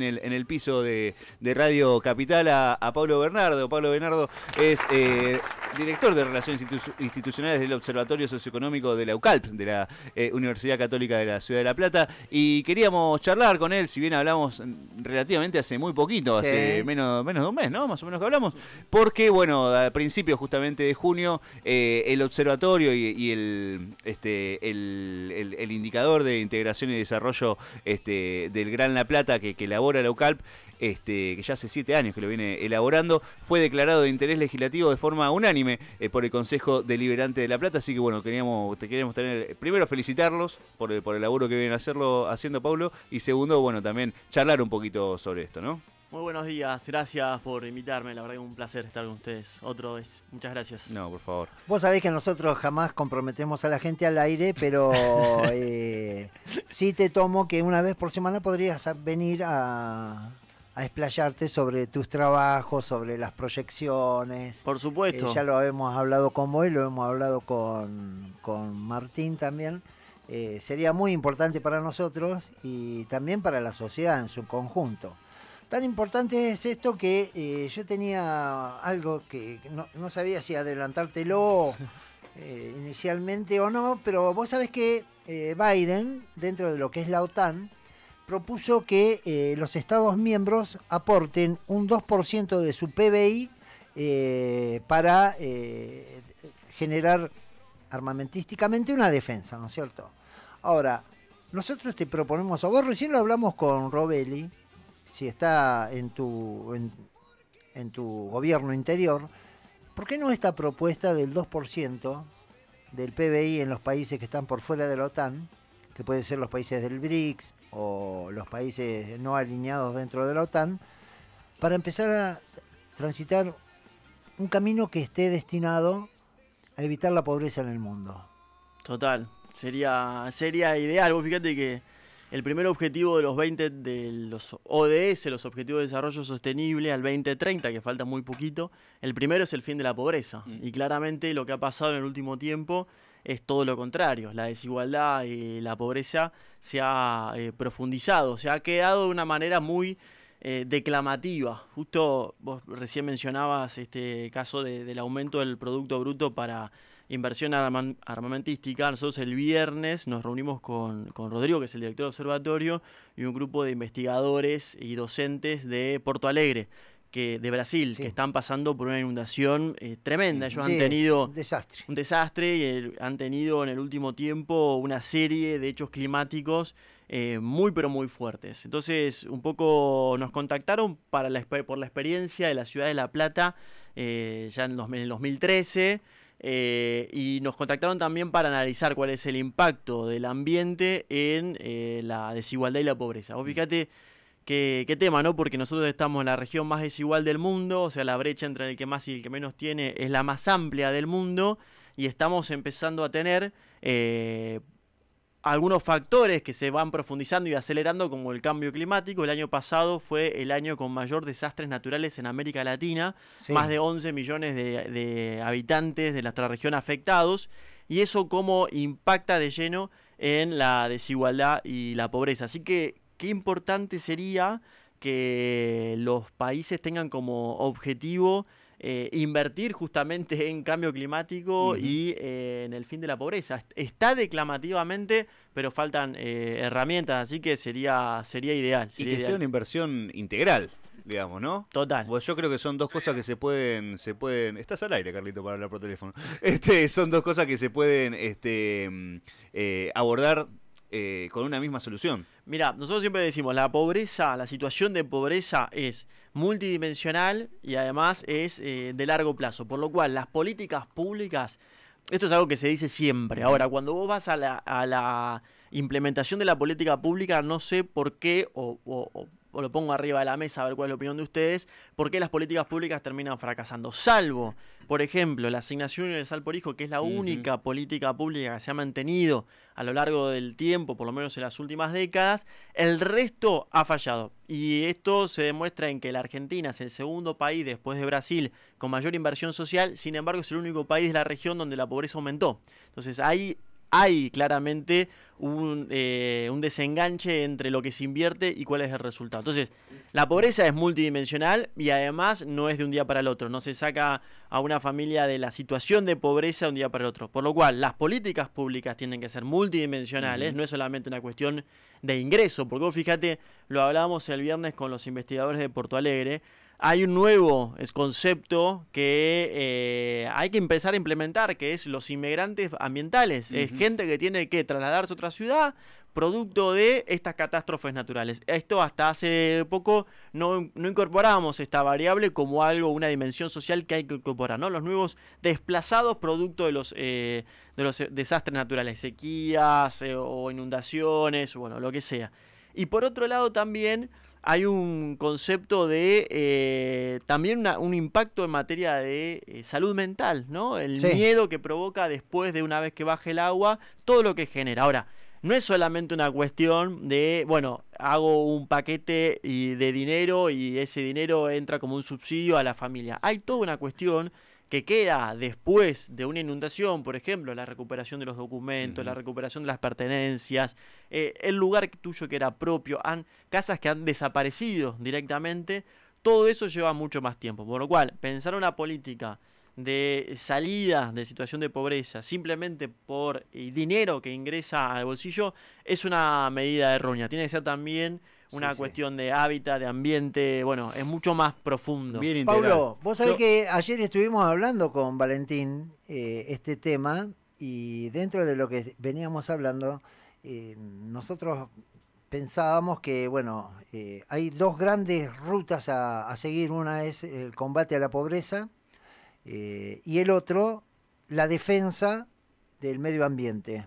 en el piso de Radio Capital a Pablo Bernardo. Pablo Bernardo es director de Relaciones Institucionales del Observatorio Socioeconómico de la UCALP, de la Universidad Católica de la Ciudad de La Plata, y queríamos charlar con él, si bien hablamos relativamente hace muy poquito, hace menos de un mes, ¿no? Más o menos que hablamos, porque, bueno, a principios justamente de junio, el observatorio y el indicador de integración y desarrollo del Gran La Plata que elabora la UCALP, que ya hace 7 años que lo viene elaborando, fue declarado de interés legislativo de forma unánime por el Consejo Deliberante de La Plata. Así que bueno, queríamos tener, primero felicitarlos por el laburo que vienen haciendo Pablo, y segundo, bueno, también charlar un poquito sobre esto, ¿no? Muy buenos días, gracias por invitarme, la verdad que es un placer estar con ustedes. Otra vez, muchas gracias. No, por favor. Vos sabés que nosotros jamás comprometemos a la gente al aire, pero sí te tomo que una vez por semana podrías venir a explayarte sobre tus trabajos, sobre las proyecciones. Por supuesto. Ya lo hemos hablado con vos y lo hemos hablado con Martín también. Sería muy importante para nosotros y también para la sociedad en su conjunto. Tan importante es esto que yo tenía algo que no sabía si adelantártelo inicialmente o no, pero vos sabés que Biden, dentro de lo que es la OTAN, propuso que los Estados miembros aporten un 2% de su PBI para generar armamentísticamente una defensa, ¿no es cierto? Ahora, nosotros te proponemos, o vos recién lo hablamos con Robelli, si está en tu gobierno interior, ¿por qué no esta propuesta del 2% del PBI en los países que están por fuera de la OTAN, que pueden ser los países del BRICS o los países no alineados dentro de la OTAN, para empezar a transitar un camino que esté destinado a evitar la pobreza en el mundo? Total, sería ideal. Vos fíjate que el primer objetivo de los 20 de los ODS, los Objetivos de Desarrollo Sostenible, al 2030, que falta muy poquito, el primero es el fin de la pobreza. Y claramente lo que ha pasado en el último tiempo es todo lo contrario. La desigualdad y la pobreza se ha profundizado, se ha quedado de una manera muy declamativa. Justo vos recién mencionabas este caso del aumento del Producto Bruto para inversión armamentística. Nosotros el viernes nos reunimos con Rodrigo, que es el director del observatorio, y un grupo de investigadores y docentes de Porto Alegre, de Brasil, que están pasando por una inundación tremenda. Ellos han tenido un desastre y han tenido en el último tiempo una serie de hechos climáticos muy pero muy fuertes. Entonces un poco nos contactaron por la experiencia de la ciudad de La Plata ya en el 2013, y nos contactaron también para analizar cuál es el impacto del ambiente en la desigualdad y la pobreza. Vos fíjate qué tema, ¿no? Porque nosotros estamos en la región más desigual del mundo, o sea, la brecha entre el que más y el que menos tiene es la más amplia del mundo, y estamos empezando a tener algunos factores que se van profundizando y acelerando, como el cambio climático. El año pasado fue el año con mayor desastres naturales en América Latina, más de 11 millones de habitantes de nuestra región afectados, y eso cómo impacta de lleno en la desigualdad y la pobreza. Así que qué importante sería que los países tengan como objetivo invertir justamente en cambio climático y en el fin de la pobreza. Está declamativamente, pero faltan herramientas, así que sería ideal. Y que sea una inversión integral, digamos, ¿no? Total. Pues yo creo que son dos cosas que se pueden... Estás al aire, Carlito, para hablar por teléfono. Son dos cosas que se pueden abordar con una misma solución. Mira, nosotros siempre decimos, la situación de pobreza es multidimensional y además es de largo plazo, por lo cual las políticas públicas, esto es algo que se dice siempre. Ahora, cuando vos vas a la implementación de la política pública, no sé por qué, o lo pongo arriba de la mesa a ver cuál es la opinión de ustedes, por qué las políticas públicas terminan fracasando, salvo, por ejemplo, la asignación universal por hijo, que es la única política pública que se ha mantenido a lo largo del tiempo, por lo menos en las últimas décadas. El resto ha fallado, y esto se demuestra en que la Argentina es el segundo país después de Brasil con mayor inversión social. Sin embargo, es el único país de la región donde la pobreza aumentó. Entonces hay hay claramente un desenganche entre lo que se invierte y cuál es el resultado. Entonces, la pobreza es multidimensional y además no es de un día para el otro. No se saca a una familia de la situación de pobreza de un día para el otro. Por lo cual, las políticas públicas tienen que ser multidimensionales, no es solamente una cuestión de ingreso. Porque vos fíjate, lo hablábamos el viernes con los investigadores de Porto Alegre, hay un nuevo concepto que hay que empezar a implementar, que es los inmigrantes ambientales. Es gente que tiene que trasladarse a otra ciudad producto de estas catástrofes naturales. Esto hasta hace poco no incorporábamos esta variable como algo, una dimensión social que hay que incorporar, ¿no? Los nuevos desplazados producto de los desastres naturales, sequías o inundaciones, bueno, lo que sea. Y por otro lado también hay un concepto de también un impacto en materia de salud mental, ¿no? El miedo que provoca después de una vez que baje el agua, todo lo que genera. Ahora, no es solamente una cuestión de, bueno, hago un paquete de dinero y ese dinero entra como un subsidio a la familia. Hay toda una cuestión que queda después de una inundación, por ejemplo, la recuperación de los documentos, la recuperación de las pertenencias, el lugar tuyo que era propio, casas que han desaparecido directamente, todo eso lleva mucho más tiempo. Por lo cual, pensar una política de salida de situación de pobreza simplemente por dinero que ingresa al bolsillo es una medida errónea. Tiene que ser también una cuestión de hábitat, de ambiente, bueno, es mucho más profundo. Bien integral. Paulo, vos sabés que ayer estuvimos hablando con Valentín este tema, y dentro de lo que veníamos hablando, nosotros pensábamos que, bueno, hay dos grandes rutas a seguir. Una es el combate a la pobreza y el otro, la defensa del medio ambiente.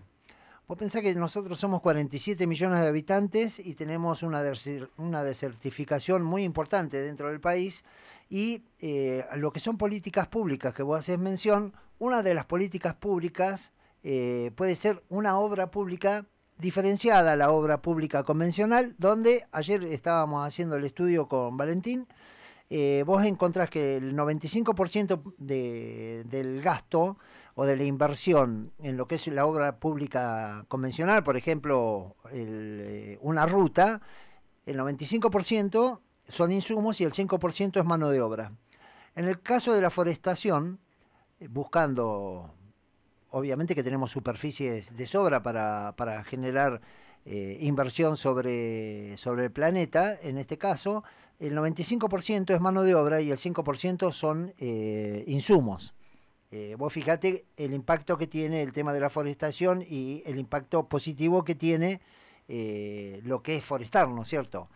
Vos pensás que nosotros somos 47 millones de habitantes y tenemos una desertificación muy importante dentro del país, y lo que son políticas públicas que vos haces mención, una de las políticas públicas puede ser una obra pública diferenciada a la obra pública convencional, donde ayer estábamos haciendo el estudio con Valentín. Vos encontrás que el 95% del gasto o de la inversión en lo que es la obra pública convencional, por ejemplo, una ruta, el 95% son insumos y el 5% es mano de obra. En el caso de la forestación, buscando, obviamente que tenemos superficies de sobra para generar inversión sobre el planeta, en este caso, el 95% es mano de obra y el 5% son insumos. Vos fijate el impacto que tiene el tema de la forestación y el impacto positivo que tiene lo que es forestar, ¿no es cierto?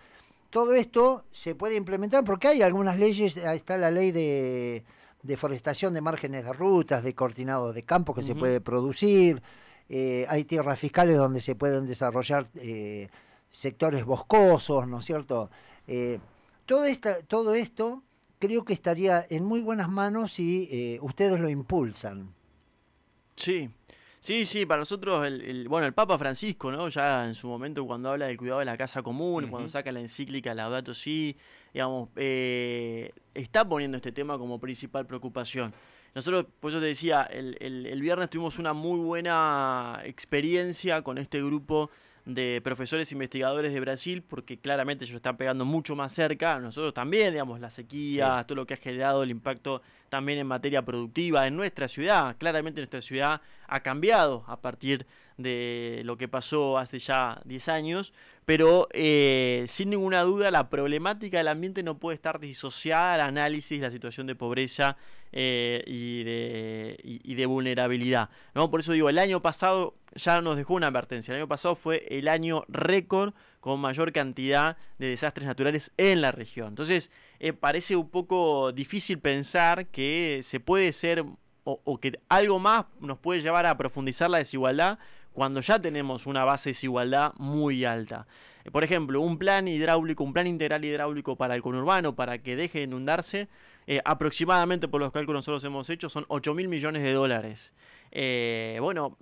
Todo esto se puede implementar porque hay algunas leyes. Está la ley de forestación de márgenes de rutas, de cortinados de campo que se puede producir. Hay tierras fiscales donde se pueden desarrollar sectores boscosos, ¿no es cierto? Todo esto creo que estaría en muy buenas manos si ustedes lo impulsan. Sí, para nosotros, bueno, el Papa Francisco, ¿no? Ya en su momento cuando habla del cuidado de la casa común, cuando saca la encíclica Laudato Si, digamos, está poniendo este tema como principal preocupación. Nosotros, por eso te decía, el viernes tuvimos una muy buena experiencia con este grupo de profesores investigadores de Brasil, porque claramente ellos están pegando mucho más cerca. Nosotros también, digamos, la sequía, todo lo que ha generado el impacto también en materia productiva en nuestra ciudad. Claramente nuestra ciudad ha cambiado a partir de lo que pasó hace ya 10 años, pero sin ninguna duda la problemática del ambiente no puede estar disociada al análisis de la situación de pobreza y de vulnerabilidad, ¿no? Por eso digo, el año pasado ya nos dejó una advertencia. El año pasado fue el año récord con mayor cantidad de desastres naturales en la región. Entonces, parece un poco difícil pensar que se puede ser o que algo más nos puede llevar a profundizar la desigualdad cuando ya tenemos una base de desigualdad muy alta. Por ejemplo, un plan hidráulico, un plan integral hidráulico para el conurbano, para que deje de inundarse, aproximadamente por los cálculos que nosotros hemos hecho, son 8.000 millones de dólares. Bueno,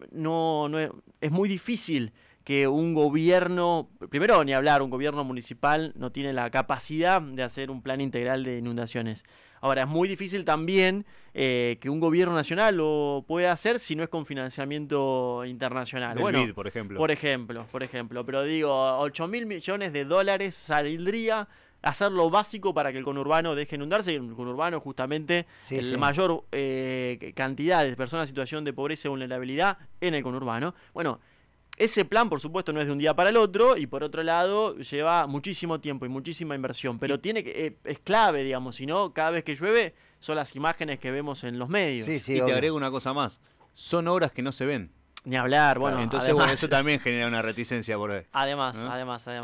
es muy difícil que un gobierno, primero ni hablar, un gobierno municipal no tiene la capacidad de hacer un plan integral de inundaciones. Ahora, es muy difícil también que un gobierno nacional lo pueda hacer si no es con financiamiento internacional. Del Bueno, BID, por ejemplo. Por ejemplo, pero digo, 8.000 millones de dólares saldría hacer lo básico para que el conurbano deje inundarse. El conurbano es justamente mayor cantidad de personas en situación de pobreza y vulnerabilidad en el conurbano. Bueno, ese plan, por supuesto, no es de un día para el otro y, por otro lado, lleva muchísimo tiempo y muchísima inversión. Pero es clave, digamos, si no, cada vez que llueve son las imágenes que vemos en los medios. Y te agrego una cosa más. Son obras que no se ven. Ni hablar, bueno. Entonces, además, eso también genera una reticencia por ahí. Además.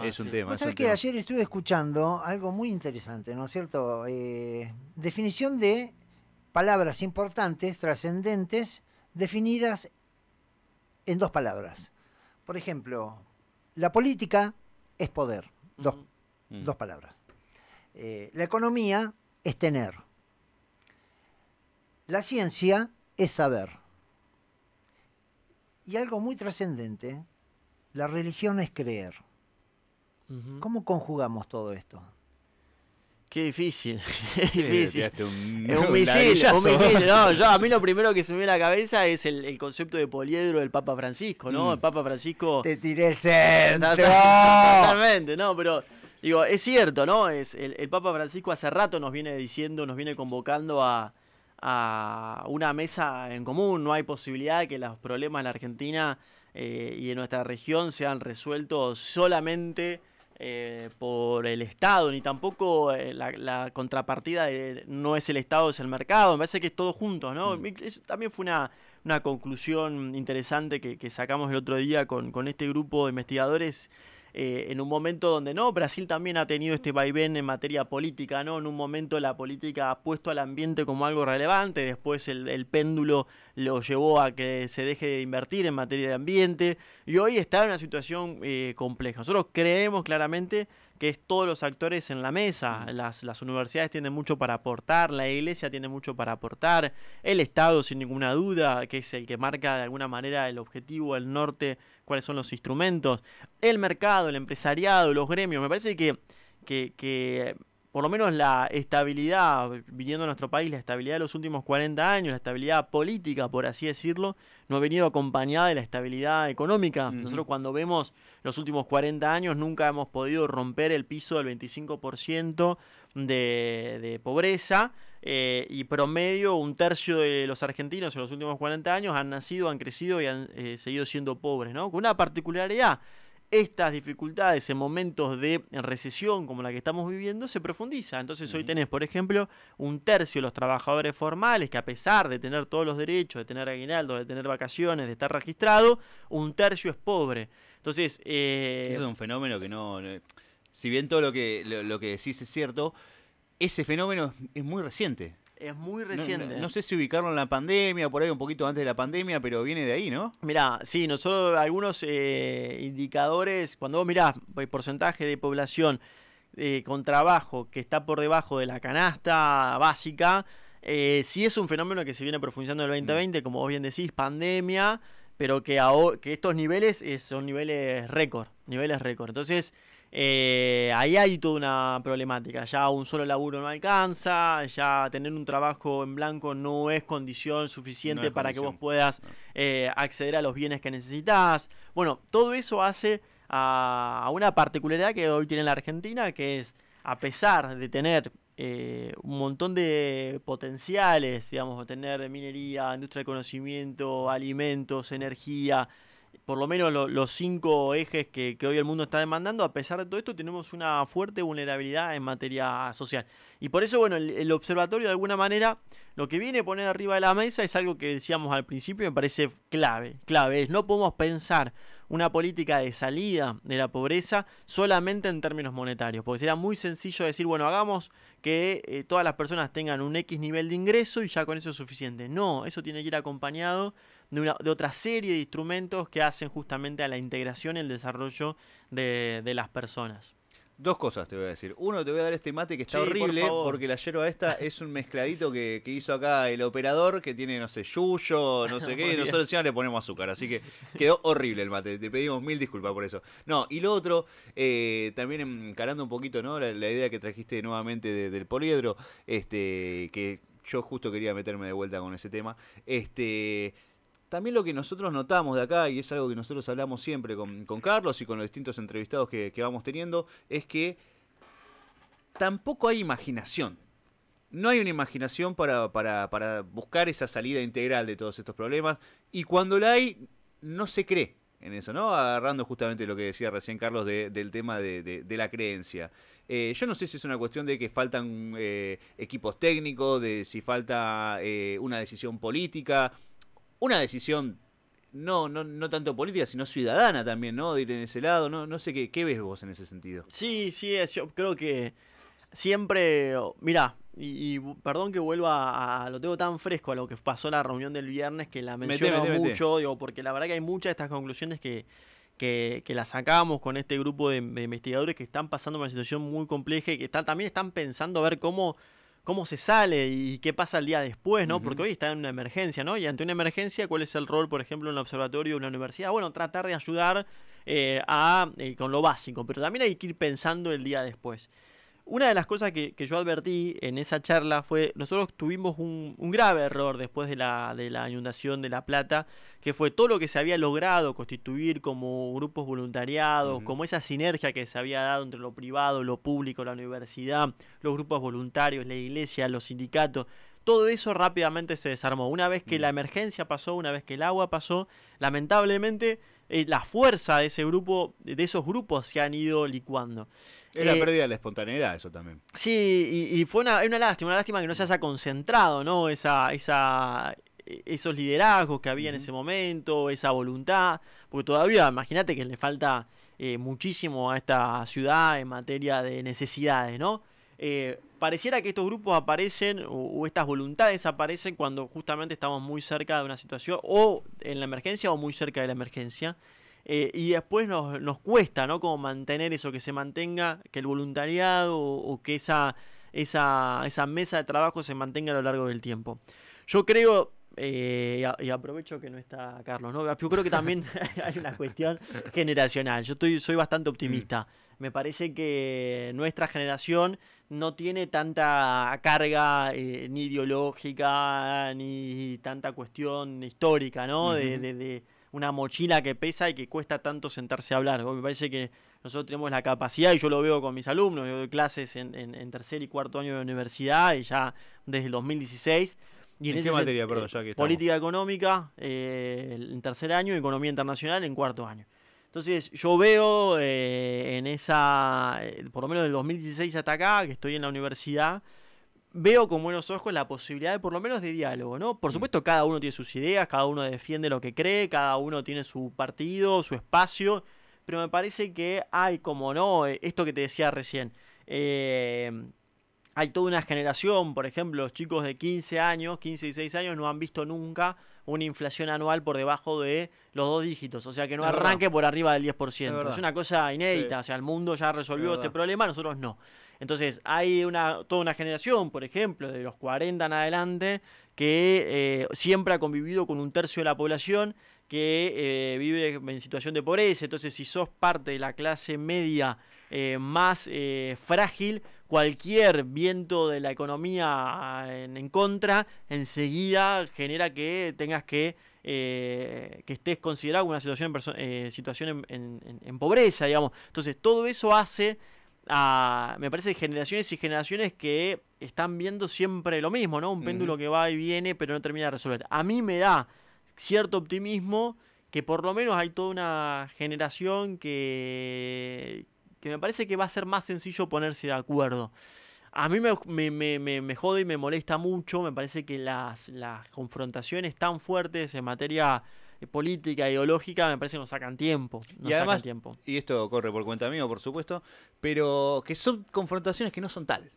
Es un tema. Vos sabés que ayer estuve escuchando algo muy interesante, ¿no es cierto? Definición de palabras importantes, trascendentes, definidas en 2 palabras. Por ejemplo, la política es poder. Dos palabras. La economía es tener. La ciencia es saber. Y algo muy trascendente, la religión es creer. ¿Cómo conjugamos todo esto? Qué difícil, es difícil. Es un misil, No, a mí lo primero que se me viene a la cabeza es el concepto de poliedro del Papa Francisco, ¿no? El Papa Francisco... Te tiré el centro. Totalmente, ¿no? Pero, digo, es cierto, ¿no? El Papa Francisco hace rato nos viene diciendo, nos viene convocando a una mesa en común. No hay posibilidad de que los problemas en la Argentina y en nuestra región sean resueltos solamente por el Estado, ni tampoco la contrapartida no es el Estado, es el mercado. Me parece que es todo junto, ¿no? Eso también fue una conclusión interesante que sacamos el otro día con este grupo de investigadores. En un momento donde Brasil también ha tenido este vaivén en materia política, ¿no? En un momento la política ha puesto al ambiente como algo relevante, después el péndulo lo llevó a que se deje de invertir en materia de ambiente, y hoy está en una situación compleja. Nosotros creemos claramente que es todos los actores en la mesa. Las universidades tienen mucho para aportar, la iglesia tiene mucho para aportar, el Estado sin ninguna duda, que es el que marca de alguna manera el objetivo, el norte, cuáles son los instrumentos, el mercado, el empresariado, los gremios. Me parece que por lo menos la estabilidad, viniendo a nuestro país, la estabilidad de los últimos 40 años, la estabilidad política, por así decirlo, no ha venido acompañada de la estabilidad económica. Nosotros cuando vemos los últimos 40 años nunca hemos podido romper el piso del 25% de pobreza, y promedio un tercio de los argentinos en los últimos 40 años han nacido, han crecido y han seguido siendo pobres, ¿no? Con una particularidad: estas dificultades en momentos de recesión como la que estamos viviendo se profundiza. Entonces hoy tenés, por ejemplo, un tercio de los trabajadores formales que, a pesar de tener todos los derechos, de tener aguinaldo, de tener vacaciones, de estar registrado, un tercio es pobre. Entonces, eso es un fenómeno que no... Si bien todo lo que decís es cierto, ese fenómeno es muy reciente. Es muy reciente. No sé si ubicarlo en la pandemia, por ahí un poquito antes de la pandemia, pero viene de ahí, ¿no? Mirá, sí, nosotros algunos indicadores, cuando vos mirás el porcentaje de población con trabajo que está por debajo de la canasta básica, sí es un fenómeno que se viene profundizando en el 2020, como vos bien decís, pandemia, pero que estos niveles son niveles récord, Entonces, ahí hay toda una problemática. Ya un solo laburo no alcanza, ya tener un trabajo en blanco no es condición suficiente para que vos puedas acceder a los bienes que necesitas. Bueno, todo eso hace a una particularidad que hoy tiene la Argentina, que es, a pesar de tener un montón de potenciales, digamos, tener minería, industria de conocimiento, alimentos, energía, por lo menos los 5 ejes que hoy el mundo está demandando, a pesar de todo esto tenemos una fuerte vulnerabilidad en materia social. Y por eso, bueno, el observatorio de alguna manera lo que viene a poner arriba de la mesa es algo que decíamos al principio y me parece clave. No podemos pensar una política de salida de la pobreza solamente en términos monetarios, porque sería muy sencillo decir, bueno, hagamos que todas las personas tengan un X nivel de ingreso y ya con eso es suficiente. No, eso tiene que ir acompañado de otra serie de instrumentos que hacen justamente a la integración y el desarrollo de las personas. Dos cosas te voy a decir. Uno, te voy a dar este mate que está Sí, horrible, por favor. porque la yerba esta es un mezcladito que hizo acá el operador, que tiene, no sé, yuyo, no sé Muy qué, y bien. nosotros encima le ponemos azúcar. Así que quedó horrible el mate. Te pedimos mil disculpas por eso. No, y lo otro, también encarando un poquito, ¿no? La idea que trajiste nuevamente del poliedro, que yo justo quería meterme de vuelta con ese tema. También lo que nosotros notamos de acá, y es algo que nosotros hablamos siempre con Carlos y con los distintos entrevistados que vamos teniendo, es que tampoco hay imaginación. No hay una imaginación para buscar esa salida integral de todos estos problemas, y cuando la hay, no se cree en eso, ¿no? Agarrando justamente lo que decía recién Carlos del tema de la creencia. Yo no sé si es una cuestión de que faltan equipos técnicos, de si falta una decisión política, una decisión no tanto política, sino ciudadana también, ¿no? De ir en ese lado. No sé qué ves vos en ese sentido. Sí, yo creo que siempre, mirá, perdón que vuelva lo tengo tan fresco a lo que pasó en la reunión del viernes que la menciono Mete. mucho, digo, porque la verdad que hay muchas de estas conclusiones que las sacamos con este grupo de investigadores que están pasando por una situación muy compleja y que también están pensando a ver cómo se sale y qué pasa el día después, ¿no? Porque hoy está en una emergencia, ¿no? Y ante una emergencia, ¿cuál es el rol, por ejemplo, en un observatorio de una universidad? Bueno, tratar de ayudar con lo básico, pero también hay que ir pensando el día después. Una de las cosas que yo advertí en esa charla fue, nosotros tuvimos un grave error después de la inundación de La Plata, que fue todo lo que se había logrado constituir como grupos voluntariados, como esa sinergia que se había dado entre lo privado, lo público, la universidad, los grupos voluntarios, la iglesia, los sindicatos. Todo eso rápidamente se desarmó. Una vez que la emergencia pasó, una vez que el agua pasó, lamentablemente la fuerza de esos grupos se han ido licuando. Es la pérdida de la espontaneidad, eso también. Sí, y fue una lástima que no se haya concentrado, ¿no? Esos liderazgos que había en ese momento, esa voluntad, porque todavía, imagínate que le falta muchísimo a esta ciudad en materia de necesidades, ¿no? Pareciera que estos grupos aparecen o estas voluntades aparecen cuando justamente estamos muy cerca de una situación o en la emergencia o muy cerca de la emergencia. Y después nos cuesta, ¿no? Como mantener eso, que se mantenga, que el voluntariado o que esa mesa de trabajo se mantenga a lo largo del tiempo. Yo creo, y aprovecho que no está Carlos, ¿no? Yo creo que también hay una cuestión generacional. Soy bastante optimista. Me parece que nuestra generación no tiene tanta carga ni ideológica ni tanta cuestión histórica, ¿no? De una mochila que pesa y que cuesta tanto sentarse a hablar. Me parece que nosotros tenemos la capacidad, y yo lo veo con mis alumnos, yo doy clases en tercer y cuarto año de universidad, y ya desde el 2016. Y ¿En qué materia, perdón, ya que estamos? Política económica en tercer año y economía internacional en cuarto año. Entonces yo veo por lo menos del 2016 hasta acá, que estoy en la universidad, veo con buenos ojos la posibilidad de por lo menos de diálogo, ¿no? Por supuesto, cada uno tiene sus ideas, cada uno defiende lo que cree, cada uno tiene su partido, su espacio, pero me parece que hay, como no, esto que te decía recién, hay toda una generación, por ejemplo, los chicos de 15 años, 15 y 16 años no han visto nunca una inflación anual por debajo de los 2 dígitos, o sea que no arranque por arriba del 10%. Es una cosa inédita, sí. O sea, el mundo ya resolvió este problema, nosotros no. Entonces hay toda una generación, por ejemplo, de los 40 en adelante, que siempre ha convivido con un tercio de la población que vive en situación de pobreza. Entonces, si sos parte de la clase media más frágil, cualquier viento de la economía en contra, enseguida genera que tengas que estés considerado como una situación en pobreza, digamos. Entonces, todo eso hace me parece generaciones y generaciones que están viendo siempre lo mismo, ¿no? Un péndulo que va y viene, pero no termina de resolver. A mí me da cierto optimismo que por lo menos hay toda una generación que me parece que va a ser más sencillo ponerse de acuerdo. A mí me jode y me molesta mucho, me parece que las confrontaciones tan fuertes en materia política, ideológica, me parece que nos sacan tiempo. Y además, y esto corre por cuenta mía, por supuesto, pero que son confrontaciones que no son tal.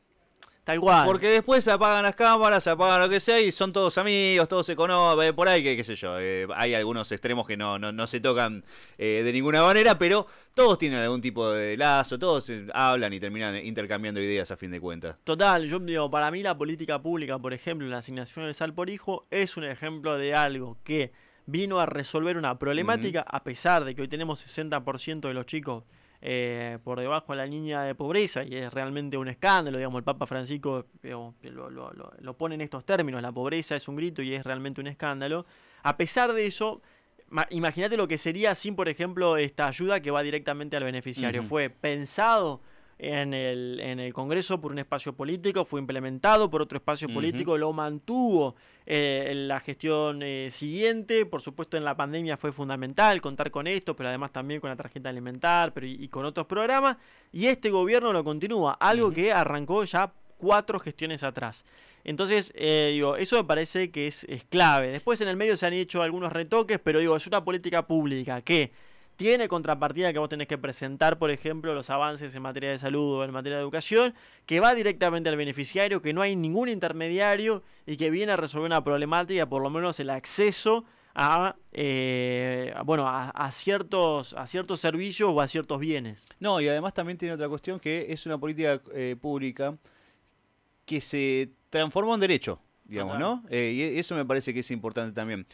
Tal cual. Porque después se apagan las cámaras, se apagan lo que sea y son todos amigos, todos se conocen, por ahí, que qué sé yo. Hay algunos extremos que no se tocan de ninguna manera, pero todos tienen algún tipo de lazo, todos hablan y terminan intercambiando ideas a fin de cuentas. Total, yo digo, para mí la política pública, por ejemplo, la asignación universal por hijo, es un ejemplo de algo que vino a resolver una problemática, a pesar de que hoy tenemos 60% de los chicos por debajo de la línea de pobreza, y es realmente un escándalo, digamos, el Papa Francisco lo pone en estos términos: la pobreza es un grito y es realmente un escándalo. A pesar de eso, imagínate lo que sería sin, por ejemplo, esta ayuda que va directamente al beneficiario. Fue pensado en el Congreso por un espacio político, fue implementado por otro espacio político, lo mantuvo en la gestión siguiente. Por supuesto, en la pandemia fue fundamental contar con esto, pero además también con la tarjeta alimentar y con otros programas, y este gobierno lo continúa, algo que arrancó ya 4 gestiones atrás. Entonces, digo, eso me parece que es clave. Después en el medio se han hecho algunos retoques, pero digo, es una política pública que tiene contrapartida, que vos tenés que presentar, por ejemplo, los avances en materia de salud o en materia de educación, que va directamente al beneficiario, que no hay ningún intermediario y que viene a resolver una problemática, por lo menos el acceso a ciertos servicios o a ciertos bienes. No, y además también tiene otra cuestión, que es una política pública que se transformó en derecho, digamos, ¿no? Y eso me parece que es importante también.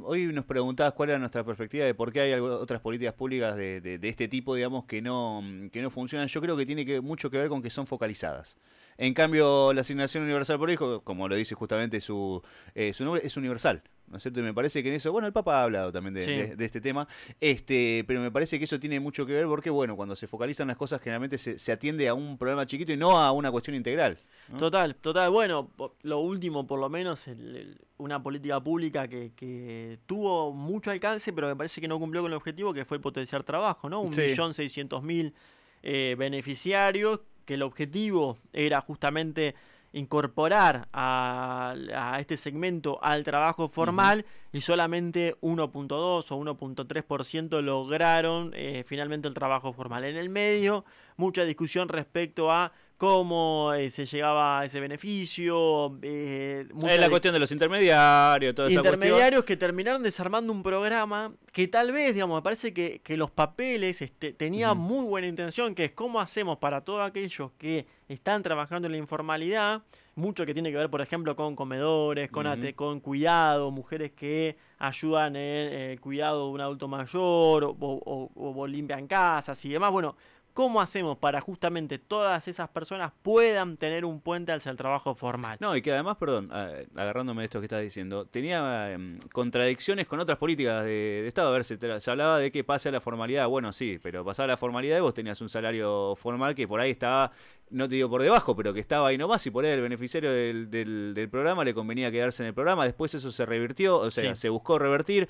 Hoy nos preguntabas cuál era nuestra perspectiva de por qué hay otras políticas públicas de este tipo, digamos, que no funcionan. Yo creo que tiene mucho que ver con que son focalizadas. En cambio, la asignación universal por hijo, como lo dice justamente su nombre, es universal, ¿no es cierto? Y me parece que en eso, bueno, el Papa ha hablado también de este tema, pero me parece que eso tiene mucho que ver porque, bueno, cuando se focalizan las cosas, generalmente se atiende a un problema chiquito y no a una cuestión integral, ¿no? Total. Bueno, lo último, por lo menos, una política pública que tuvo mucho alcance, pero me parece que no cumplió con el objetivo, que fue el potenciar trabajo, ¿no? 1.600.000 beneficiarios, que el objetivo era justamente incorporar a este segmento al trabajo formal, y solamente 1.2 o 1.3% lograron finalmente el trabajo formal. En el medio, mucha discusión respecto a cómo se llegaba a ese beneficio. La cuestión de los intermediarios, toda esa intermediarios que terminaron desarmando un programa que tal vez, digamos, me parece que los papeles tenían muy buena intención, que es cómo hacemos para todos aquellos que están trabajando en la informalidad, mucho que tiene que ver, por ejemplo, con comedores, con cuidado, mujeres que ayudan en el cuidado de un adulto mayor o limpian casas y demás. Bueno, ¿cómo hacemos para justamente todas esas personas puedan tener un puente hacia el trabajo formal? No, y que además, perdón, agarrándome de esto que estás diciendo, tenía contradicciones con otras políticas de Estado. A ver, se hablaba de que pase a la formalidad. Bueno, sí, pero pasaba a la formalidad y vos tenías un salario formal que por ahí estaba, no te digo por debajo, pero que estaba ahí nomás, y por ahí el beneficiario del programa le convenía quedarse en el programa. Después eso se revirtió, o sea, se buscó revertir.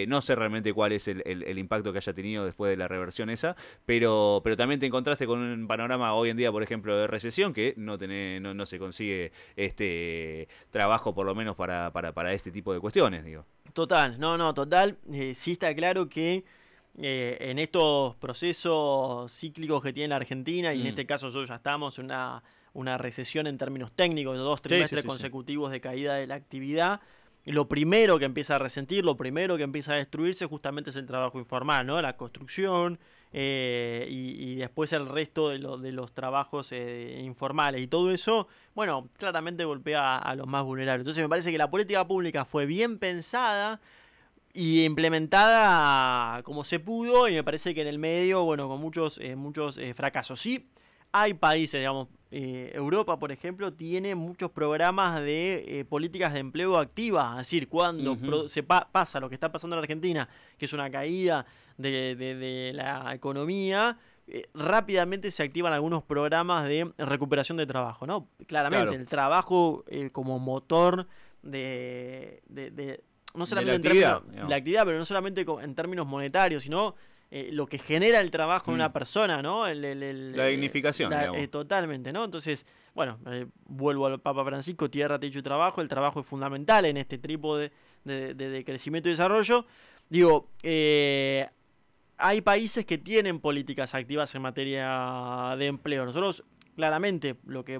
No sé realmente cuál es el impacto que haya tenido después de la reversión esa, pero también te encontraste con un panorama hoy en día, por ejemplo, de recesión, que no se consigue trabajo, por lo menos para este tipo de cuestiones, digo. Total. Sí está claro que en estos procesos cíclicos que tiene la Argentina, y en este caso nosotros ya estamos en una recesión en términos técnicos, de 2 trimestres consecutivos de caída de la actividad. Lo primero que empieza a resentir, lo primero que empieza a destruirse justamente es el trabajo informal, ¿no? La construcción y después el resto de los trabajos informales. Y todo eso, bueno, claramente golpea a los más vulnerables. Entonces me parece que la política pública fue bien pensada y implementada como se pudo, y me parece que en el medio, bueno, con muchos fracasos. Sí, hay países, digamos, Europa, por ejemplo, tiene muchos programas de políticas de empleo activa. Es decir, cuando pasa lo que está pasando en Argentina, que es una caída de la economía, rápidamente se activan algunos programas de recuperación de trabajo, ¿no? Claramente, el trabajo como motor no solamente de la actividad, pero no solamente en términos monetarios, sino lo que genera el trabajo en una persona, ¿no? La dignificación, totalmente, ¿no? Entonces, bueno, vuelvo al Papa Francisco: tierra, techo y trabajo. El trabajo es fundamental en este trípode de crecimiento y desarrollo. Digo, hay países que tienen políticas activas en materia de empleo. Nosotros claramente lo que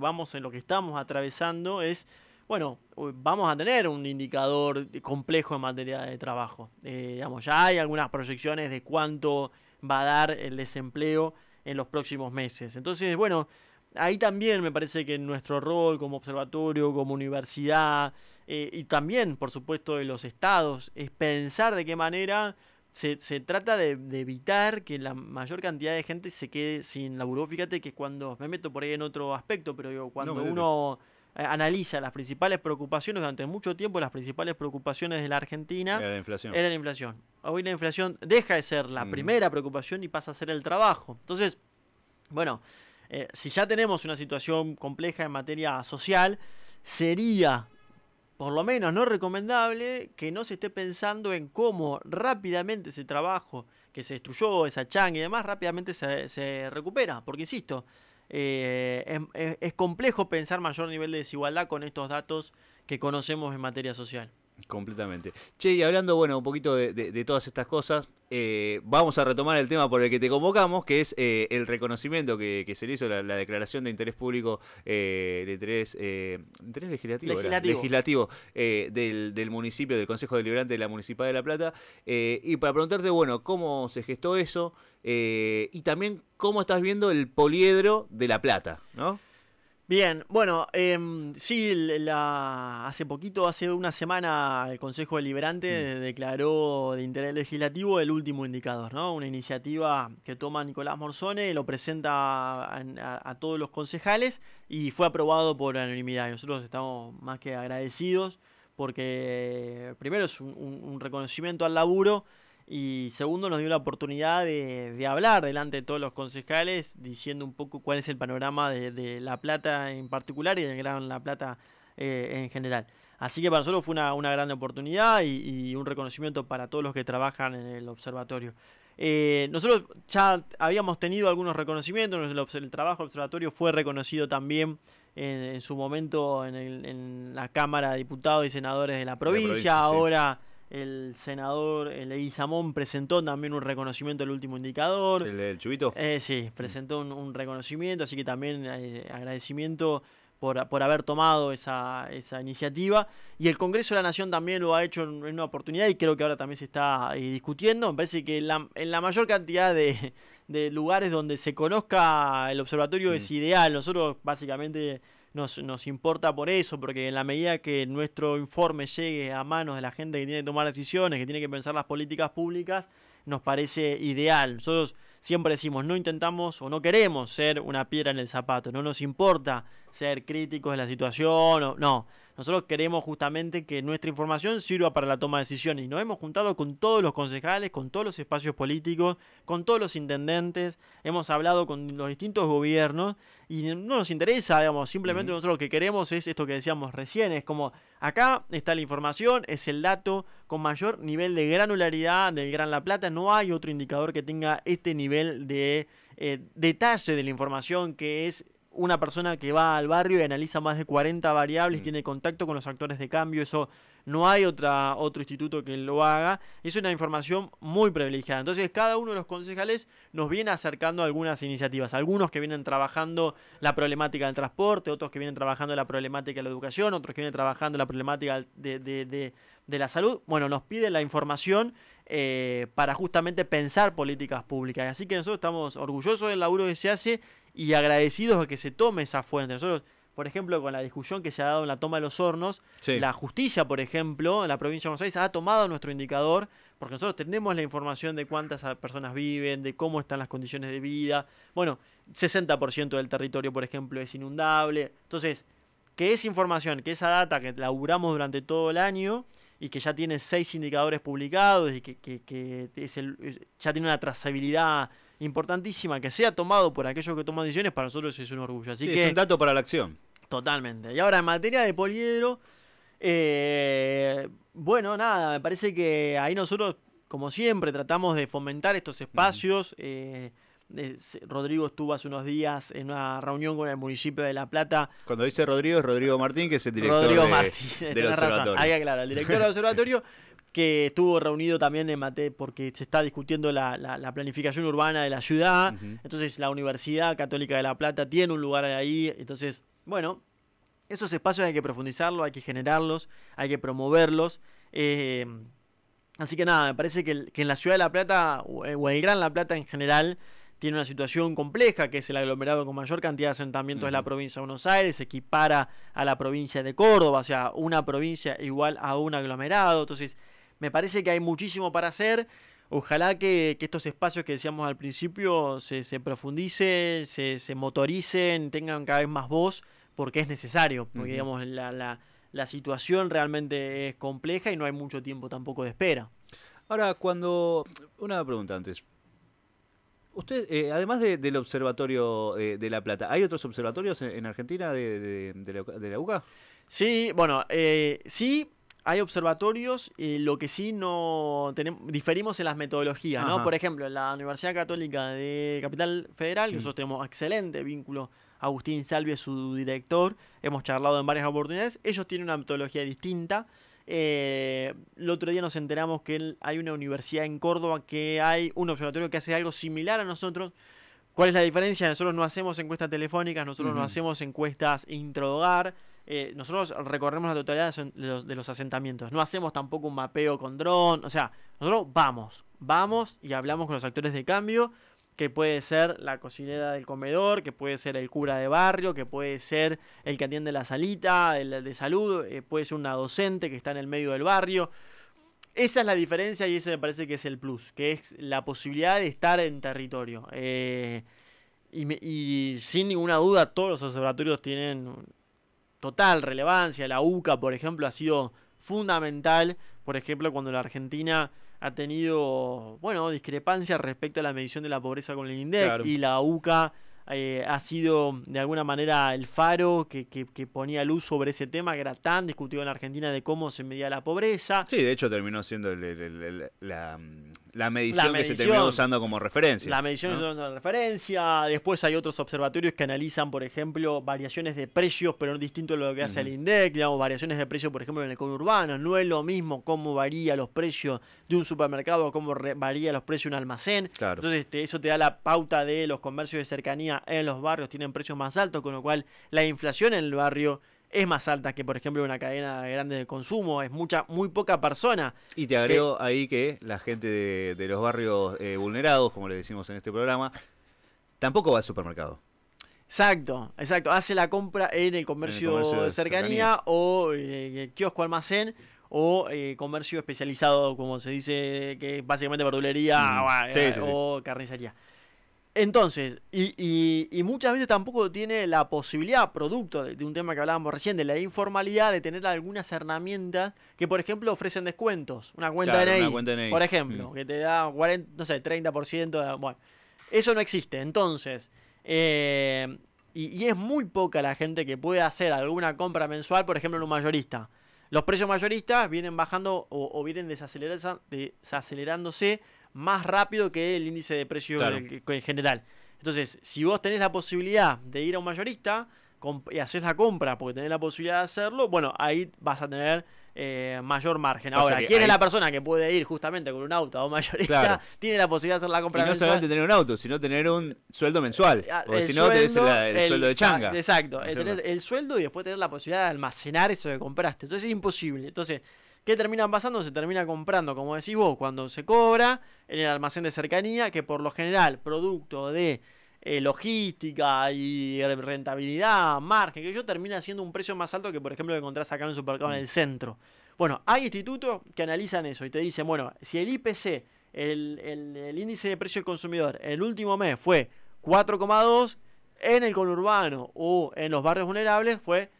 estamos atravesando es, bueno, vamos a tener un indicador complejo en materia de trabajo. Digamos, ya hay algunas proyecciones de cuánto va a dar el desempleo en los próximos meses. Entonces, bueno, ahí también me parece que nuestro rol como observatorio, como universidad, y también, por supuesto, de los estados, es pensar de qué manera se trata de evitar que la mayor cantidad de gente se quede sin laburo. Fíjate que cuando, me meto por ahí en otro aspecto, pero digo, cuando uno analiza las principales preocupaciones, durante mucho tiempo las principales preocupaciones de la Argentina era la inflación. Hoy la inflación deja de ser la primera preocupación y pasa a ser el trabajo. Entonces, bueno, si ya tenemos una situación compleja en materia social, sería por lo menos no recomendable que no se esté pensando en cómo rápidamente ese trabajo que se destruyó, esa changa y demás, rápidamente se recupera. Porque, insisto, es complejo pensar mayor nivel de desigualdad con estos datos que conocemos en materia social. Completamente. Che, y hablando, bueno, un poquito de todas estas cosas, vamos a retomar el tema por el que te convocamos, que es el reconocimiento que se le hizo, la declaración de interés público, de interés legislativo del municipio, del Consejo Deliberante de la Municipalidad de La Plata, y para preguntarte, bueno, cómo se gestó eso, y también cómo estás viendo el poliedro de La Plata, ¿no? Bien, bueno, sí, hace una semana el Consejo Deliberante declaró de interés legislativo el último indicador, ¿no? Una iniciativa que toma Nicolás Morzone, lo presenta a todos los concejales y fue aprobado por unanimidad. Y nosotros estamos más que agradecidos porque primero es un reconocimiento al laburo. Y segundo, nos dio la oportunidad de hablar delante de todos los concejales, diciendo un poco cuál es el panorama de La Plata en particular y del Gran La Plata en general. Así que para nosotros fue una gran oportunidad y un reconocimiento para todos los que trabajan en el observatorio. Nosotros ya habíamos tenido algunos reconocimientos, el trabajo del observatorio fue reconocido también en su momento en la Cámara de Diputados y Senadores de la provincia. Ahora el senador Leguizamón presentó también un reconocimiento del último indicador. ¿El Chubito? Sí, presentó un reconocimiento, así que también agradecimiento por haber tomado esa iniciativa. Y el Congreso de la Nación también lo ha hecho en una oportunidad y creo que ahora también se está discutiendo. Me parece que en la mayor cantidad de lugares donde se conozca el observatorio es ideal. Nosotros básicamente nos importa por eso, porque en la medida que nuestro informe llegue a manos de la gente que tiene que tomar decisiones, que tiene que pensar las políticas públicas, nos parece ideal. Nosotros siempre decimos, no intentamos o no queremos ser una piedra en el zapato, no nos importa ser críticos de la situación, no. Nosotros queremos justamente que nuestra información sirva para la toma de decisiones y nos hemos juntado con todos los concejales, con todos los espacios políticos, con todos los intendentes, hemos hablado con los distintos gobiernos y no nos interesa, digamos, simplemente nosotros lo que queremos es esto que decíamos recién, es como acá está la información, es el dato con mayor nivel de granularidad del Gran La Plata, no hay otro indicador que tenga este nivel de detalle de la información que es una persona que va al barrio y analiza más de 40 variables, tiene contacto con los actores de cambio, eso no hay otro instituto que lo haga, es una información muy privilegiada. Entonces cada uno de los concejales nos viene acercando algunas iniciativas, algunos que vienen trabajando la problemática del transporte, otros que vienen trabajando la problemática de la educación, otros que vienen trabajando la problemática de la salud. Bueno, nos piden la información para justamente pensar políticas públicas, así que nosotros estamos orgullosos del laburo que se hace y agradecidos de que se tome esa fuente. Nosotros, por ejemplo, con la discusión que se ha dado en la toma de los hornos, la justicia, por ejemplo, en la provincia de Buenos Aires ha tomado nuestro indicador, porque nosotros tenemos la información de cuántas personas viven, de cómo están las condiciones de vida. Bueno, 60% del territorio, por ejemplo, es inundable. Entonces, que esa información, que esa data que laburamos durante todo el año y que ya tiene 6 indicadores publicados y que ya tiene una trazabilidad importantísima, que sea tomado por aquellos que toman decisiones, para nosotros es un orgullo. Así que es un dato para la acción. Totalmente. Y ahora, en materia de poliedro, bueno, nada, me parece que ahí nosotros, como siempre, tratamos de fomentar estos espacios. Rodrigo estuvo hace unos días en una reunión con el municipio de La Plata. Cuando dice Rodrigo, es Rodrigo Martín, que es el director del observatorio. Ahí aclara, el director del observatorio. que estuvo reunido también en porque se está discutiendo la planificación urbana de la ciudad. Entonces la Universidad Católica de La Plata tiene un lugar ahí. Entonces, bueno, esos espacios hay que profundizarlos, hay que generarlos, hay que promoverlos. Así que nada, me parece que en la ciudad de La Plata, o el Gran La Plata en general, tiene una situación compleja, que es el aglomerado con mayor cantidad de asentamientos de la provincia de Buenos Aires, se equipara a la provincia de Córdoba, o sea, una provincia igual a un aglomerado. Entonces, me parece que hay muchísimo para hacer. Ojalá que estos espacios que decíamos al principio se profundicen, se motoricen, tengan cada vez más voz, porque es necesario, porque digamos la situación realmente es compleja y no hay mucho tiempo tampoco de espera. Ahora, una pregunta antes. Usted, además del observatorio de La Plata, ¿hay otros observatorios en Argentina de la UCA? Sí, bueno, sí, hay observatorios, lo que sí no diferimos en las metodologías, ¿no? Por ejemplo, en la Universidad Católica de Capital Federal, nosotros tenemos excelente vínculo. Agustín Salvi es su director, hemos charlado en varias oportunidades, ellos tienen una metodología distinta. El otro día nos enteramos que hay una universidad en Córdoba que hay un observatorio que hace algo similar a nosotros. ¿Cuál es la diferencia? Nosotros no hacemos encuestas telefónicas, nosotros no hacemos encuestas introhogar, nosotros recorremos la totalidad de los asentamientos, no hacemos tampoco un mapeo con dron, o sea, nosotros vamos y hablamos con los actores de cambio, que puede ser la cocinera del comedor, que puede ser el cura de barrio, que puede ser el que atiende la salita de salud, puede ser una docente que está en el medio del barrio. Esa es la diferencia y ese me parece que es el plus, que es la posibilidad de estar en territorio. Y sin ninguna duda todos los observatorios tienen total relevancia. La UCA, por ejemplo, ha sido fundamental, por ejemplo, cuando la Argentina ha tenido, discrepancias respecto a la medición de la pobreza con el INDEC, claro. Y la UCA ha sido de alguna manera el faro que ponía luz sobre ese tema que era tan discutido en la Argentina de cómo se medía la pobreza. Sí, de hecho terminó siendo la medición que se terminó usando como referencia. La medición, ¿no?, se usó como referencia. Después hay otros observatorios que analizan, por ejemplo, variaciones de precios, pero distinto a lo que hace el INDEC, digamos, variaciones de precios, por ejemplo, en el conurbano. No es lo mismo cómo varía los precios de un supermercado o cómo varía los precios de un almacén. Claro. Entonces eso te da la pauta de los comercios de cercanía en los barrios tienen precios más altos, con lo cual la inflación en el barrio es más alta que, por ejemplo, una cadena grande de consumo. Es muy poca persona. Y te agrego ahí que la gente de los barrios vulnerados, como le decimos en este programa, tampoco va al supermercado. Exacto. Hace la compra en el comercio de cercanía o kiosco almacén o comercio especializado, como se dice, que es básicamente verdulería o carnicería. Entonces, y muchas veces tampoco tiene la posibilidad, producto de un tema que hablábamos recién, de la informalidad, de tener algunas herramientas que, por ejemplo, ofrecen descuentos. Una cuenta DNI, por ejemplo, que te da 30%. Bueno, eso no existe. Entonces, y es muy poca la gente que puede hacer alguna compra mensual, por ejemplo, en un mayorista. Los precios mayoristas vienen bajando o vienen desacelerándose más rápido que el índice de precio, claro, en general. Entonces, si vos tenés la posibilidad de ir a un mayorista y haces la compra porque tenés la posibilidad de hacerlo, bueno, ahí vas a tener mayor margen. Ahora, ¿quién es la persona que puede ir justamente con un auto a un mayorista? Claro. Tiene la posibilidad de hacer la compra mensual. Y no solamente tener un auto, sino tener un sueldo mensual. Porque si no, tenés el sueldo de changa. Exacto, tener el sueldo y después tener la posibilidad de almacenar eso que compraste. Entonces es imposible. Entonces, ¿qué termina pasando? Se termina comprando, como decís vos, cuando se cobra en el almacén de cercanía, que por lo general, producto de logística y rentabilidad, margen, que yo termina siendo un precio más alto que, por ejemplo, que encontrás acá en un supermercado en el centro. Bueno, hay institutos que analizan eso y te dicen, bueno, si el IPC, el índice de precio del consumidor, el último mes fue 4,2, en el conurbano o en los barrios vulnerables fue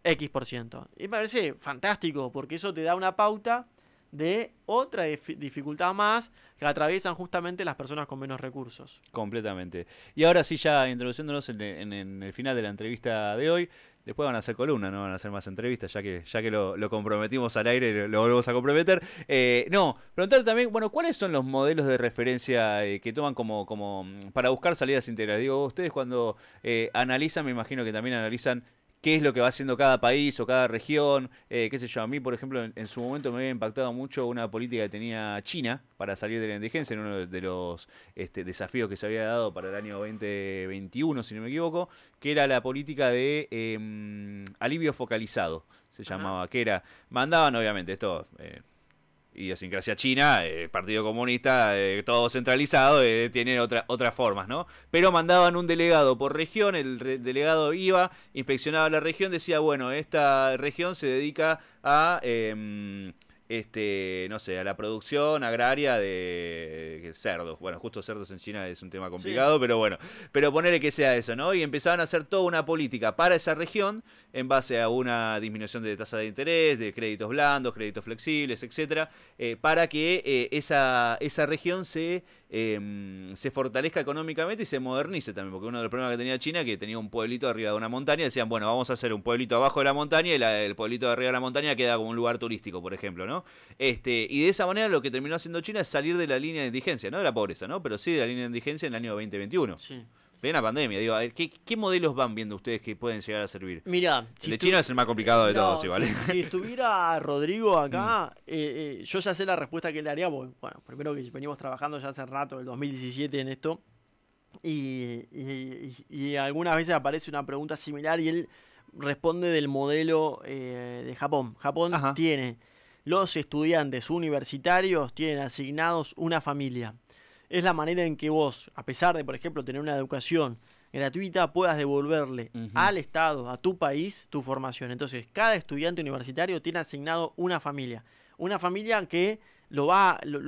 X%. Y me parece fantástico porque eso te da una pauta de otra dificultad más que atraviesan justamente las personas con menos recursos. Completamente. Y ahora sí, ya introduciéndonos en el final de la entrevista de hoy, después van a hacer columna, no van a hacer más entrevistas, ya que lo comprometimos al aire y lo volvemos a comprometer. Preguntar también, ¿cuáles son los modelos de referencia que toman como para buscar salidas integrales? Digo, ustedes cuando analizan, me imagino que también analizan qué es lo que va haciendo cada país o cada región, qué sé yo. A mí, por ejemplo, en su momento me había impactado mucho una política que tenía China para salir de la indigencia, en uno de los desafíos que se había dado para el año 2021, si no me equivoco, que era la política de alivio focalizado, se llamaba, que era, mandaban obviamente esto... idiosincrasia china, Partido Comunista, todo centralizado, tiene otras formas, ¿no? Pero mandaban un delegado por región, el delegado iba, inspeccionaba la región, decía, bueno, esta región se dedica a, no sé, a la producción agraria de cerdos. Bueno, justo cerdos en China es un tema complicado, sí. Pero bueno, pero ponerle que sea eso, ¿no? Y empezaban a hacer toda una política para esa región en base a una disminución de tasa de interés, de créditos blandos, créditos flexibles, etcétera, para que esa región se fortalezca económicamente y se modernice también, porque uno de los problemas que tenía China es que tenía un pueblito arriba de una montaña, decían, bueno, vamos a hacer un pueblito abajo de la montaña y el pueblito de arriba de la montaña queda como un lugar turístico, por ejemplo, ¿no? Y de esa manera lo que terminó haciendo China es salir de la línea de indigencia, no de la pobreza, ¿no? Pero sí de la línea de indigencia en el año 2021. Sí. Plena pandemia, digo, a ver, ¿qué modelos van viendo ustedes que pueden llegar a servir? Mira, el de China es el más complicado de todos, igual. Si estuviera Rodrigo acá, yo ya sé la respuesta que él daría, porque, bueno, primero que venimos trabajando ya hace rato, el 2017 en esto, y algunas veces aparece una pregunta similar y él responde del modelo de Japón. Japón tiene, los estudiantes universitarios tienen asignados una familia. Es la manera en que vos, a pesar de, por ejemplo, tener una educación gratuita, puedas devolverle al Estado, a tu país, tu formación. Entonces, cada estudiante universitario tiene asignado una familia. Una familia que lo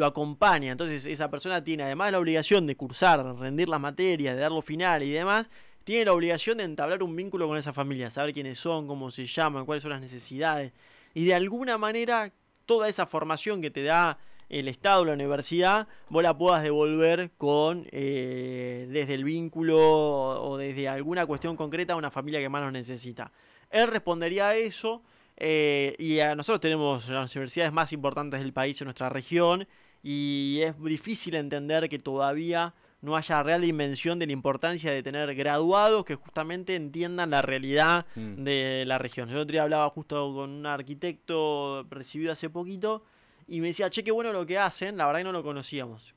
acompaña. Entonces, esa persona tiene, además de la obligación de cursar, rendir las materias, de dar los finales y demás, tiene la obligación de entablar un vínculo con esa familia, saber quiénes son, cómo se llaman, cuáles son las necesidades. Y de alguna manera, toda esa formación que te da el Estado, la universidad, vos la puedas devolver con desde el vínculo o desde alguna cuestión concreta a una familia que más lo necesita. Él respondería a eso y nosotros tenemos las universidades más importantes del país en nuestra región y es difícil entender que todavía no haya real dimensión de la importancia de tener graduados que justamente entiendan la realidad de la región. Yo el otro día hablaba justo con un arquitecto recibido hace poquito y me decía, che, qué bueno lo que hacen, la verdad que no lo conocíamos.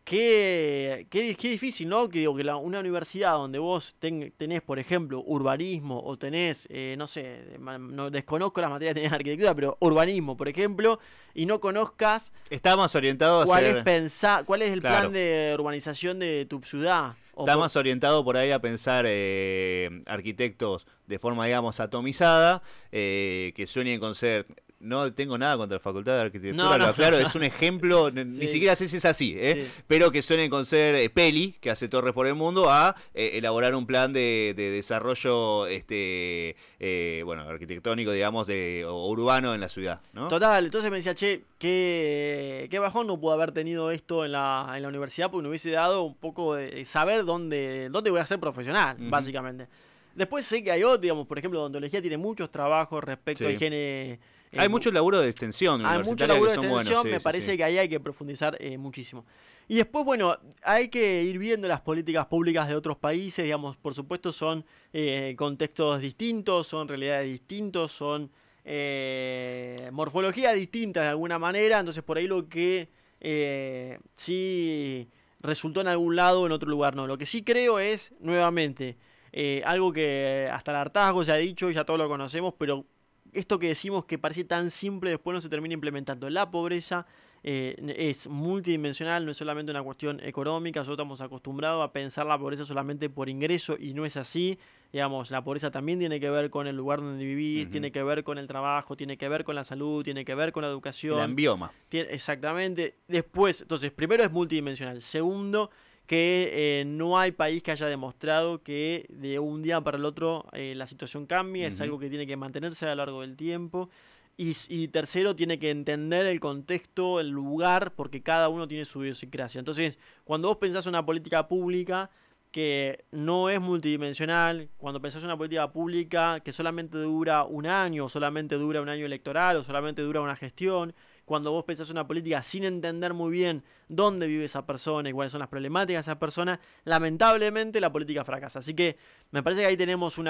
Qué difícil, ¿no? Que digo que una universidad donde vos tenés, por ejemplo, urbanismo o tenés, no sé, no desconozco las materias que tenés en arquitectura, pero urbanismo, por ejemplo, y no conozcas... Está más orientado a cuál es el plan de urbanización de tu ciudad. Está más orientado por ahí a pensar arquitectos de forma, digamos, atomizada, que sueñen con ser... No tengo nada contra la Facultad de Arquitectura, lo aclaro, es un ejemplo, ni siquiera sé si es así, pero que suenen con ser Peli, que hace torres por el mundo, a elaborar un plan de desarrollo arquitectónico, digamos, o urbano en la ciudad, ¿no? Total, entonces me decía, che, qué bajón no pudo haber tenido esto en la universidad, porque me hubiese dado un poco de saber dónde voy a ser profesional, básicamente. Después sé que hay otros, digamos, por ejemplo, odontología tiene muchos trabajos respecto a higiene. Hay mucho laburo de extensión. Hay mucho laburo de extensión, buenos, me parece que ahí hay que profundizar muchísimo. Y después, bueno, hay que ir viendo las políticas públicas de otros países, digamos, por supuesto son contextos distintos, son realidades distintas, son morfologías distintas de alguna manera, entonces por ahí lo que sí resultó en algún lado, en otro lugar no. Lo que sí creo es, nuevamente, algo que hasta el hartazgo se ha dicho y ya todos lo conocemos, pero esto que decimos que parece tan simple después no se termina implementando. La pobreza es multidimensional, no es solamente una cuestión económica. Nosotros estamos acostumbrados a pensar la pobreza solamente por ingreso y no es así. Digamos, la pobreza también tiene que ver con el lugar donde vivís, tiene que ver con el trabajo, tiene que ver con la salud, tiene que ver con la educación. El bioma. Exactamente. Después, entonces, primero es multidimensional. Segundo, que no hay país que haya demostrado que de un día para el otro la situación cambia, es algo que tiene que mantenerse a lo largo del tiempo. Y tercero, tiene que entender el contexto, el lugar, porque cada uno tiene su idiosincrasia. Entonces, cuando vos pensás una política pública que no es multidimensional, cuando pensás una política pública que solamente dura un año, o solamente dura un año electoral, o solamente dura una gestión, cuando vos pensás una política sin entender muy bien dónde vive esa persona y cuáles son las problemáticas de esa persona, lamentablemente la política fracasa. Así que me parece que ahí tenemos un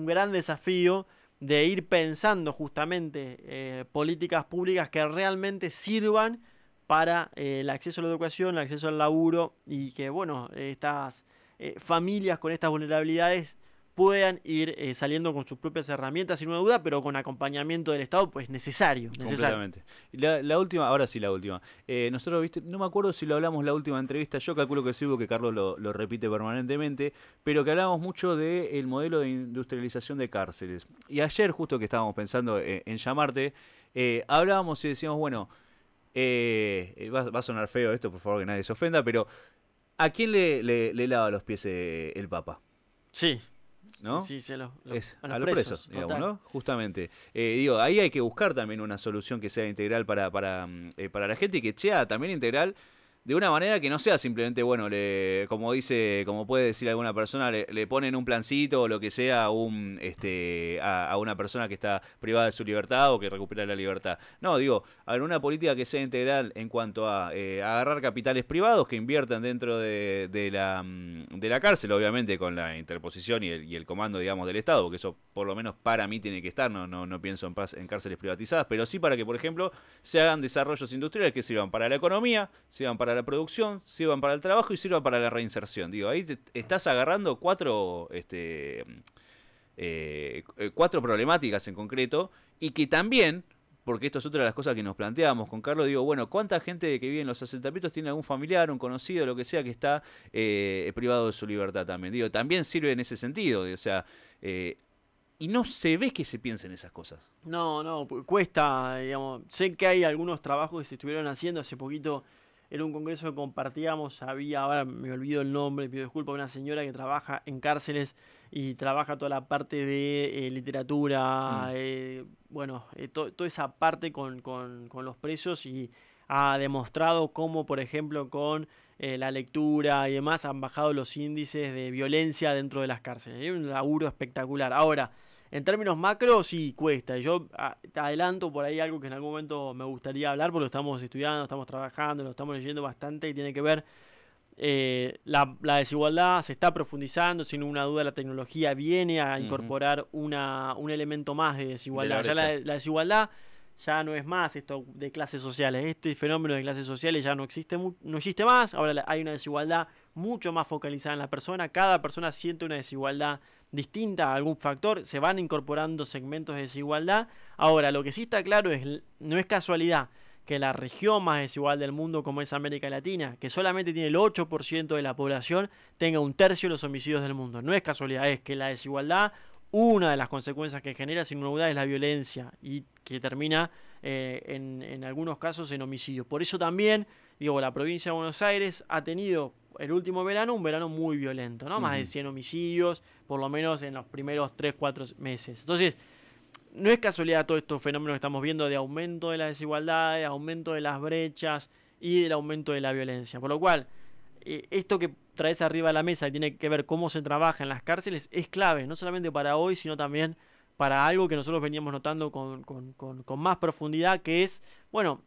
gran desafío de ir pensando justamente políticas públicas que realmente sirvan para el acceso a la educación, el acceso al laburo y que, bueno, estas familias con estas vulnerabilidades puedan ir saliendo con sus propias herramientas, sin una duda, pero con acompañamiento del Estado, pues necesario. Completamente. La última, ahora sí la última. Nosotros, viste, no me acuerdo si lo hablamos la última entrevista, yo calculo que sí, porque Carlos lo repite permanentemente, pero que hablamos mucho del modelo de industrialización de cárceles. Y ayer, justo que estábamos pensando en llamarte, hablábamos y decíamos, bueno, va a sonar feo esto, por favor que nadie se ofenda, pero ¿a quién le lava los pies el Papa? Sí. ¿No? Sí, a los presos, digamos, ¿no? Justamente. Digo, ahí hay que buscar también una solución que sea integral para la gente y que sea también integral de una manera que no sea simplemente, bueno, como puede decir alguna persona, le ponen un plancito o lo que sea a una persona que está privada de su libertad o que recupera la libertad. No, digo, una política que sea integral en cuanto a agarrar capitales privados que inviertan dentro de la cárcel, obviamente con la interposición y el comando, digamos, del Estado, porque eso por lo menos para mí tiene que estar, no pienso en cárceles privatizadas, pero sí para que, por ejemplo, se hagan desarrollos industriales que sirvan para la economía, sirvan para la producción, sirvan para el trabajo y sirvan para la reinserción. Digo, ahí estás agarrando cuatro problemáticas en concreto y que también, porque esto es otra de las cosas que nos planteamos con Carlos, digo, bueno, ¿cuánta gente que vive en los asentamientos tiene algún familiar, un conocido, lo que sea, que está privado de su libertad también? Digo, también sirve en ese sentido, o sea, y no se ve que se piensen esas cosas. No, cuesta, digamos. Sé que hay algunos trabajos que se estuvieron haciendo hace poquito. En un congreso que compartíamos, ahora me olvido el nombre, pido disculpas, una señora que trabaja en cárceles y trabaja toda la parte de literatura, toda esa parte con los presos y ha demostrado cómo, por ejemplo, con la lectura y demás han bajado los índices de violencia dentro de las cárceles. Es un laburo espectacular. Ahora, en términos macro, sí, cuesta. Yo te adelanto por ahí algo que en algún momento me gustaría hablar, porque lo estamos estudiando, estamos trabajando, lo estamos leyendo bastante y tiene que ver. La desigualdad se está profundizando, sin ninguna duda la tecnología viene a incorporar un elemento más de desigualdad. Ya la desigualdad ya no es más esto de clases sociales. Este fenómeno de clases sociales ya no existe más. Ahora hay una desigualdad mucho más focalizada en la persona. Cada persona siente una desigualdad distinta a algún factor. Se van incorporando segmentos de desigualdad. Ahora, lo que sí está claro no es casualidad que la región más desigual del mundo, como es América Latina, que solamente tiene el 8% de la población, tenga un tercio de los homicidios del mundo. No es casualidad, es que la desigualdad, una de las consecuencias que genera sin duda es la violencia y que termina en algunos casos en homicidio. Por eso también, la provincia de Buenos Aires ha tenido el último verano un verano muy violento, ¿no? Más de 100 homicidios, por lo menos en los primeros 3-4 meses. Entonces, no es casualidad todo estos fenómenos que estamos viendo de aumento de la desigualdad, de aumento de las brechas y del aumento de la violencia. Por lo cual, esto que traes arriba de la mesa y tiene que ver cómo se trabaja en las cárceles es clave, no solamente para hoy, sino también para algo que nosotros veníamos notando con más profundidad, que es,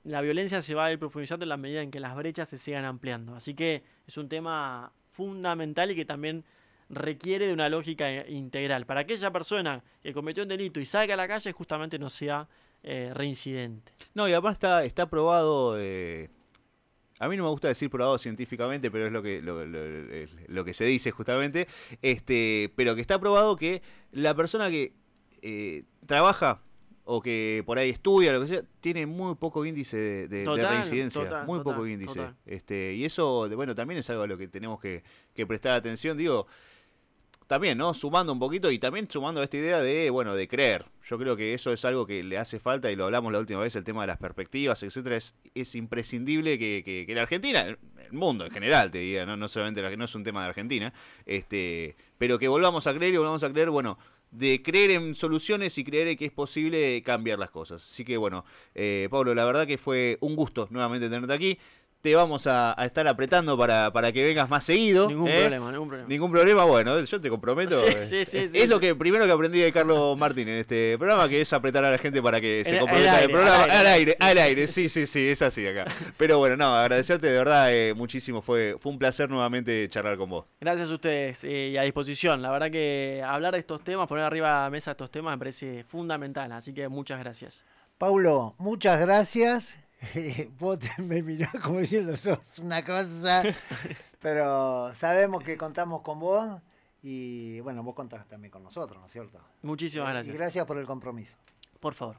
la violencia se va a ir profundizando en la medida en que las brechas se sigan ampliando. Así que es un tema fundamental y que también requiere de una lógica integral. Para aquella persona que cometió un delito y salga a la calle, justamente no sea reincidente. No, y además está probado, a mí no me gusta decir probado científicamente, pero es lo que se dice justamente, pero que está probado que la persona que trabaja o que por ahí estudia, lo que sea, tiene muy poco índice de reincidencia, muy poco índice. Y eso, también es algo a lo que tenemos que prestar atención, también, ¿no? Sumando un poquito y también sumando a esta idea de creer. Yo creo que eso es algo que le hace falta y lo hablamos la última vez, el tema de las perspectivas, etcétera. Es imprescindible que la Argentina, el mundo en general, te diga, no solamente no es un tema de Argentina, pero que volvamos a creer de creer en soluciones y creer en que es posible cambiar las cosas. Así que Pablo, la verdad que fue un gusto nuevamente tenerte aquí. te vamos a estar apretando para que vengas más seguido. Ningún problema, ningún problema. Ningún problema, bueno, yo te comprometo. Sí, lo que primero que aprendí de Carlos Martín en este programa, que es apretar a la gente para que se comprometa el programa. Al aire, sí, es así acá. Pero bueno, no, agradecerte de verdad muchísimo, fue un placer nuevamente charlar con vos. Gracias a ustedes y a disposición. La verdad que hablar de estos temas, poner arriba de la mesa estos temas me parece fundamental, así que muchas gracias. Paulo, muchas gracias. Vos me mirás como diciendo, sos una cosa, pero sabemos que contamos con vos y bueno, vos contás también con nosotros, ¿no es cierto? Muchísimas gracias. Y gracias por el compromiso. Por favor.